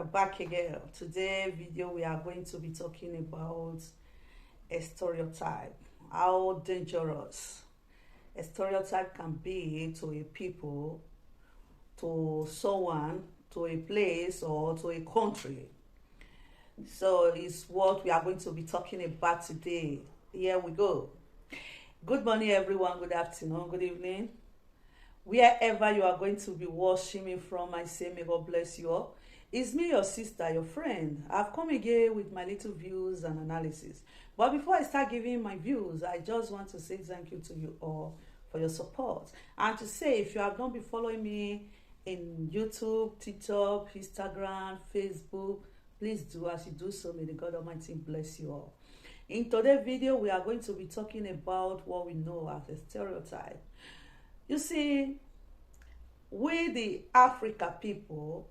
We're back again. Today video we are going to be talking about a stereotype. How dangerous a stereotype can be to a people, to someone, to a place, or to a country. So it's what we are going to be talking about today. Here we go. Good morning everyone, good afternoon, good evening. Wherever you are going to be watching me from, I say may God bless you all. It's me, your sister, your friend. I've come again with my little views and analysis. But before I start giving my views, I just want to say thank you to you all for your support. And to say, if you have not been following me in YouTube, TikTok, Instagram, Facebook, please do. As you do so, may the God Almighty bless you all. In today's video, we are going to be talking about what we know as a stereotype. You see, we the Africa people,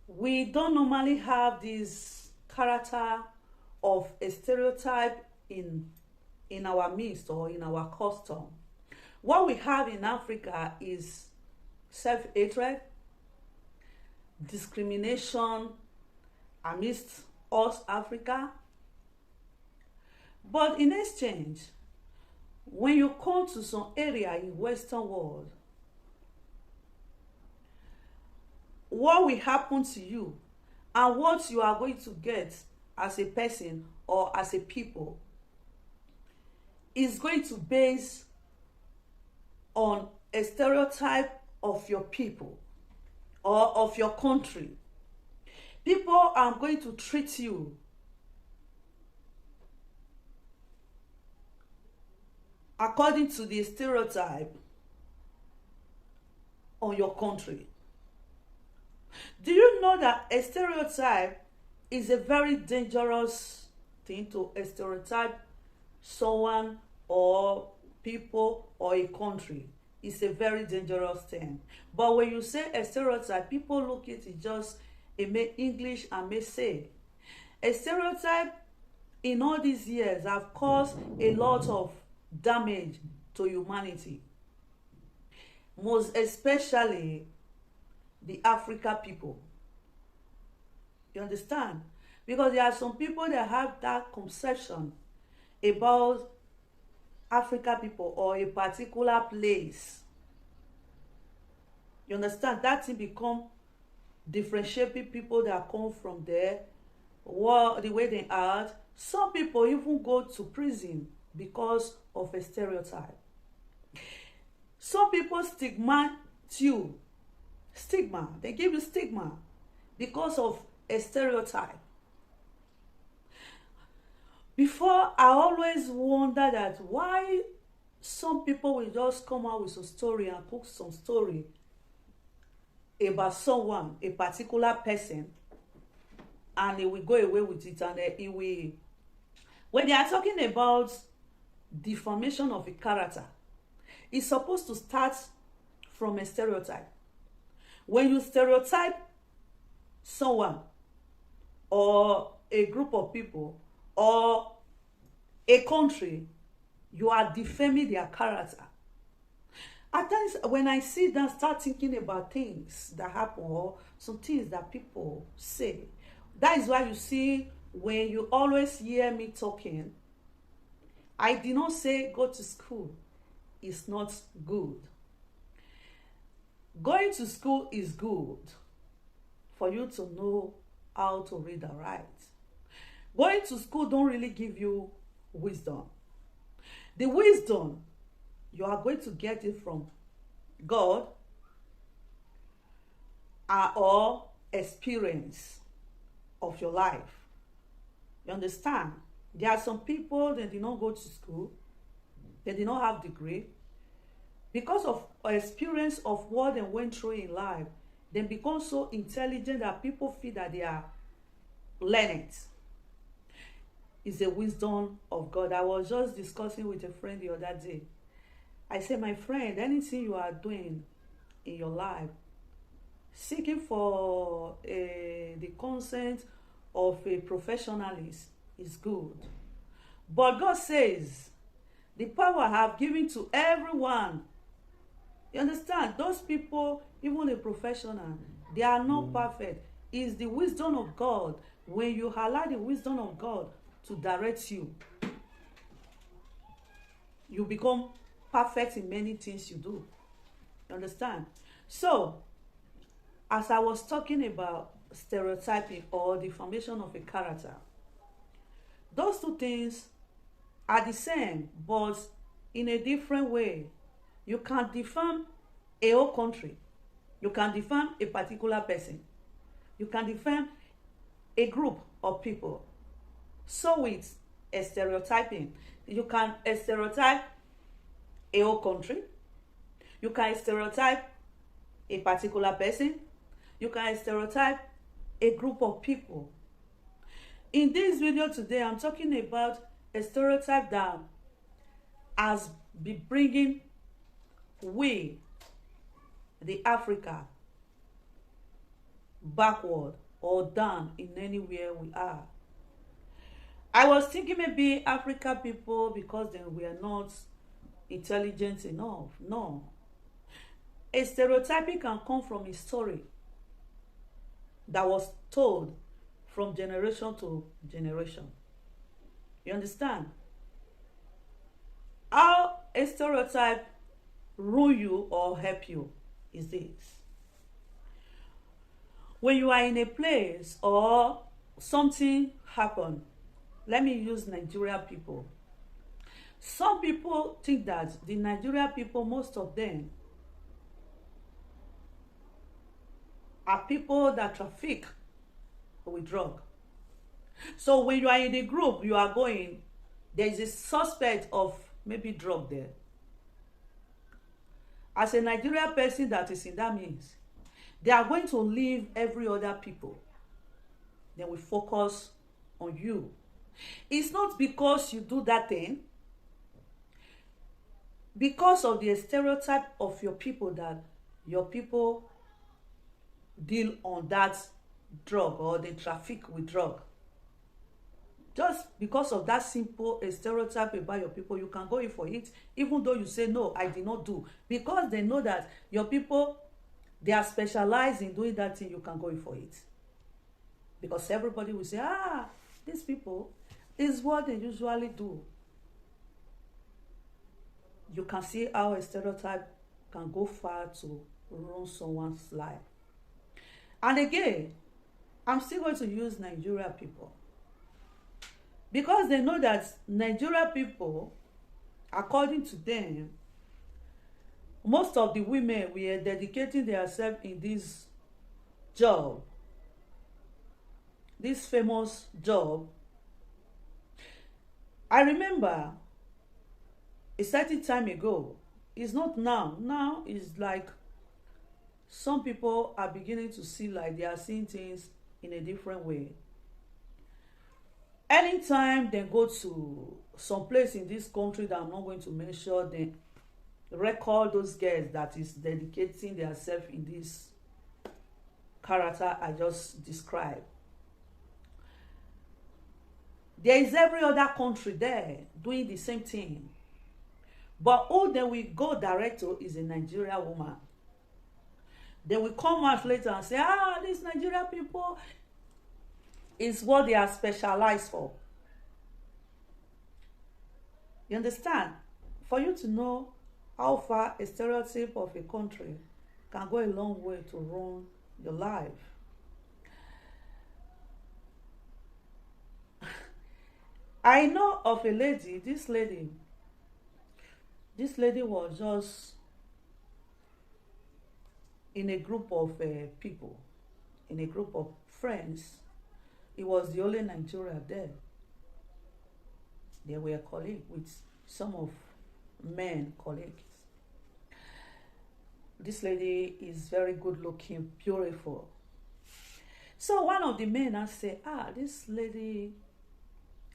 we don't normally have this character of a stereotype in our midst or in our custom. What we have in Africa is self-hatred, discrimination amidst us Africa. But in exchange, when you come to some area in Western world, what will happen to you and what you are going to get as a person or as a people is going to base on a stereotype of your people or of your country. People are going to treat you according to the stereotype on your country. Do you know that a stereotype is a very dangerous thing to stereotype someone or people or a country? It's a very dangerous thing. But when you say a stereotype, people look at it just a English and may say. A stereotype in all these years have caused a lot of damage to humanity, most especially the Africa people. You understand? Because there are some people that have that conception about Africa people or a particular place. You understand? That thing become differentiating people that come from there, what the way they are. Some people even go to prison because of a stereotype. Some people stigmatize you. Stigma. They give you stigma because of a stereotype. Before, I always wonder that why some people will just come out with some story and cook some story about someone, a particular person, and they will go away with it, and it will. When they are talking about the formation of a character, it's supposed to start from a stereotype. When you stereotype someone or a group of people or a country, you are defaming their character. At times, when I sit down, start thinking about things that happen or some things that people say, that is why you see when you always hear me talking, I did not say go to school. It's not good. Going to school is good for you to know how to read and write. Going to school don't really give you wisdom. The wisdom, you are going to get it from God or experience of your life. You understand? There are some people that did not go to school, they did not have degree. Because of experience of what they went through in life, they become so intelligent that people feel that they are learned. It's the wisdom of God. I was just discussing with a friend the other day. I said, my friend, anything you are doing in your life, seeking for the consent of a professionalist is good. But God says, the power I have given to everyone. You understand? Those people, even a professional, they are not perfect. is the wisdom of God. When you allow the wisdom of God to direct you, you become perfect in many things you do. You understand? So, as I was talking about stereotyping or the formation of a character, those two things are the same, but in a different way. You can define a whole country. You can define a particular person. You can define a group of people. So with a stereotyping, you can stereotype a whole country. You can stereotype a particular person. You can stereotype a group of people. In this video today, I'm talking about a stereotype that has been bringing we, the Africa, backward or down in anywhere we are. I was thinking maybe Africa people, because then we are not intelligent enough. No. A stereotyping can come from a story that was told from generation to generation. You understand? How a stereotype ruin you or help you is this. When you are in a place or something happened, let me use Nigeria people. Some people think that the Nigeria people, most of them, are people that traffic with drug. So when you are in the group, you are going, there is a suspect of maybe drug there. As a Nigerian person that is in that means, they are going to leave every other people. Then we focus on you. It's not because you do that thing, because of the stereotype of your people, that your people deal on that drug or they traffic with drug. Just because of that simple stereotype about your people, you can go in for it, even though you say, no, I did not do. Because they know that your people, they are specialized in doing that thing, you can go in for it. Because everybody will say, these people is what they usually do. You can see how a stereotype can go far to ruin someone's life. And again, I'm still going to use Nigeria people. Because they know that Nigeria people, according to them, most of the women were dedicating themselves in this job, this famous job. I remember a certain time ago, it's not now. Now it's like some people are beginning to see like they are seeing things in a different way. Anytime they go to some place in this country that I'm not going to mention, they record those girls that is dedicating themselves in this character I just described. There is every other country there doing the same thing. But who then we go direct to is a Nigerian woman. They will come out later and say, these Nigerian people is what they are specialized for. You understand? For you to know how far a stereotype of a country can go a long way to ruin your life. I know of a lady, this lady was just in a group of people, in a group of friends. It was the only Nigeria there. They were colleagues with some of men colleagues. This lady is very good looking, beautiful. So one of the men I say, this lady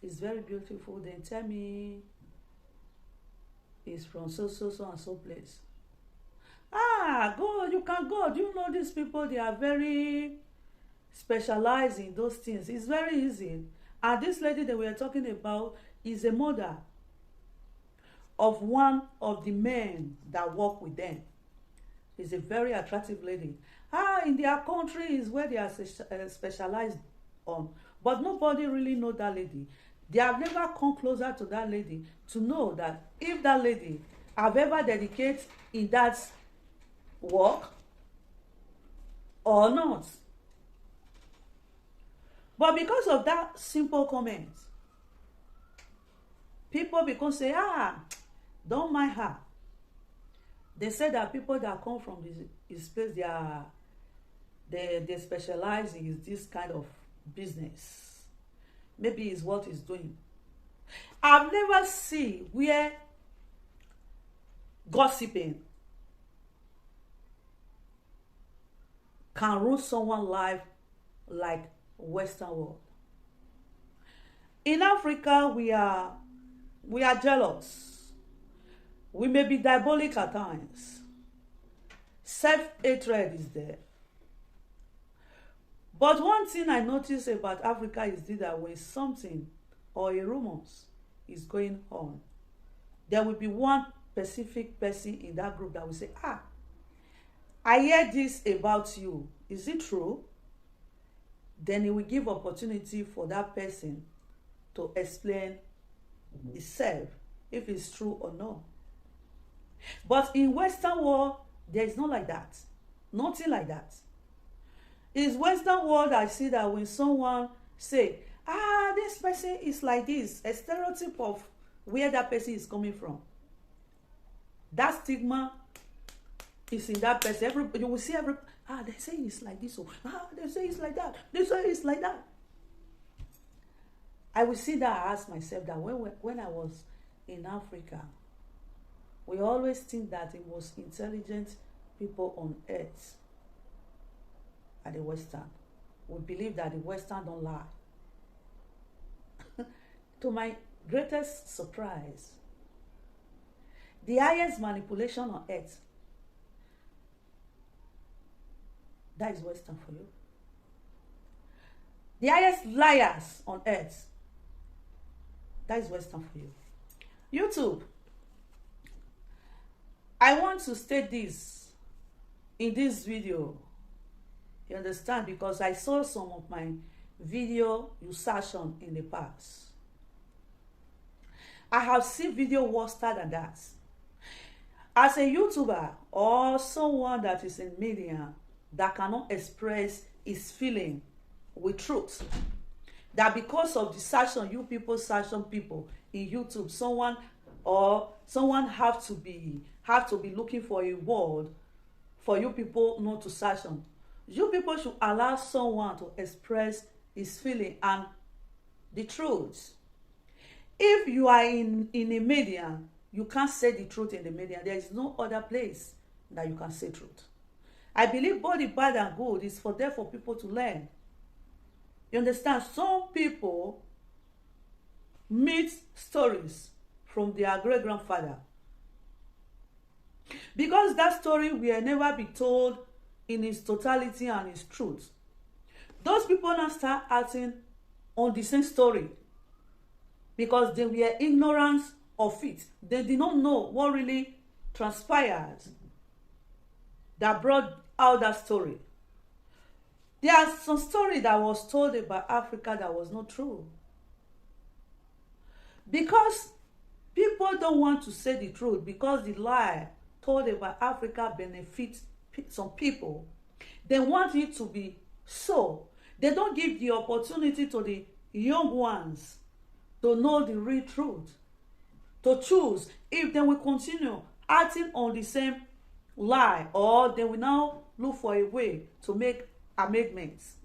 is very beautiful. Then tell me is from so and so place. Go, you can go. Do you know these people? They are very specialized in those things. It's very easy. And this lady that we are talking about is a mother of one of the men that work with them. She's a very attractive lady. In their country is where they are specialized on. But nobody really know that lady. They have never come closer to that lady to know that if that lady have ever dedicated in that work or not. But because of that simple comment, people become say, don't mind her. They say that people that come from this place, they specialize in this kind of business. Maybe it's what he's doing. I've never seen where gossiping can ruin someone's life like Western world. In Africa, we are jealous. We may be diabolic at times. Self-hatred is there. But one thing I notice about Africa is that when something or a rumors is going on, there will be one specific person in that group that will say, I hear this about you. Is it true? Then it will give opportunity for that person to explain itself if it's true or not. But in Western world, there is not like that. Nothing like that. In Western world, I see that when someone say, this person is like this, a stereotype of where that person is coming from. That stigma is in that person. You will see they say it's like this, they say it's like that, they say it's like that. I will see that. I ask myself that when I was in Africa, we always think that the most intelligent people on earth are the Western. We believe that the Western don't lie. To my greatest surprise, the highest manipulation on earth, that is Western for you. The highest liars on earth, that is Western for you. YouTube, I want to state this in this video. You understand? Because I saw some of my video insertion in the past. I have seen video worse than that. As a YouTuber or someone that is in media that cannot express his feeling with truth, that because of the sanction, you people sanction people in YouTube, someone have to be looking for a word for you people not to sanction. You people should allow someone to express his feeling and the truth. If you are in a media, you can't say the truth in the media. There is no other place that you can say truth. I believe both the bad and good is for people to learn. You understand? Some people meet stories from their great-grandfather. Because that story will never be told in its totality and its truth. Those people now start acting on the same story because they were ignorant of it. They did not know what really transpired that brought out that story. There are some story that was told about Africa that was not true. Because people don't want to say the truth, because the lie told about Africa benefits some people. They want it to be so. They don't give the opportunity to the young ones to know the real truth, to choose if they will continue acting on the same lie, or they will now look for a way to make amendments.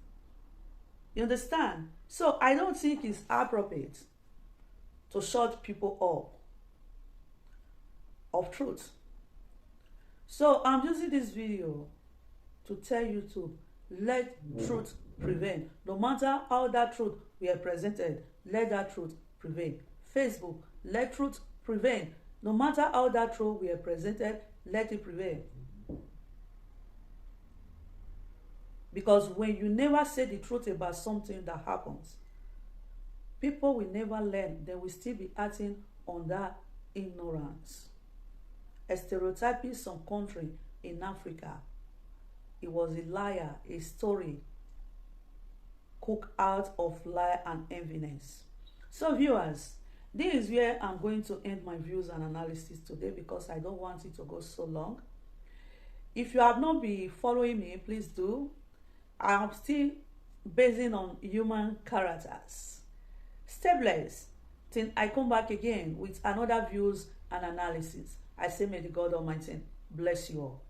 You understand? So I don't think it's appropriate to shut people up of truth. So I'm using this video to tell you to let truth prevail. No matter how that truth we are presented, let that truth prevail. Facebook, let truth prevail. No matter how that truth we are presented, let it prevail. Because when you never say the truth about something that happens, people will never learn. They will still be acting on that ignorance. A stereotyping some country in Africa He was a liar, a story cooked out of lie and enviness. So viewers, this is where I'm going to end my views and analysis today because I don't want it to go so long. If you have not been following me, please do. I am still basing on human characters. Stay blessed till I come back again with another views and analysis. I say may the God Almighty bless you all.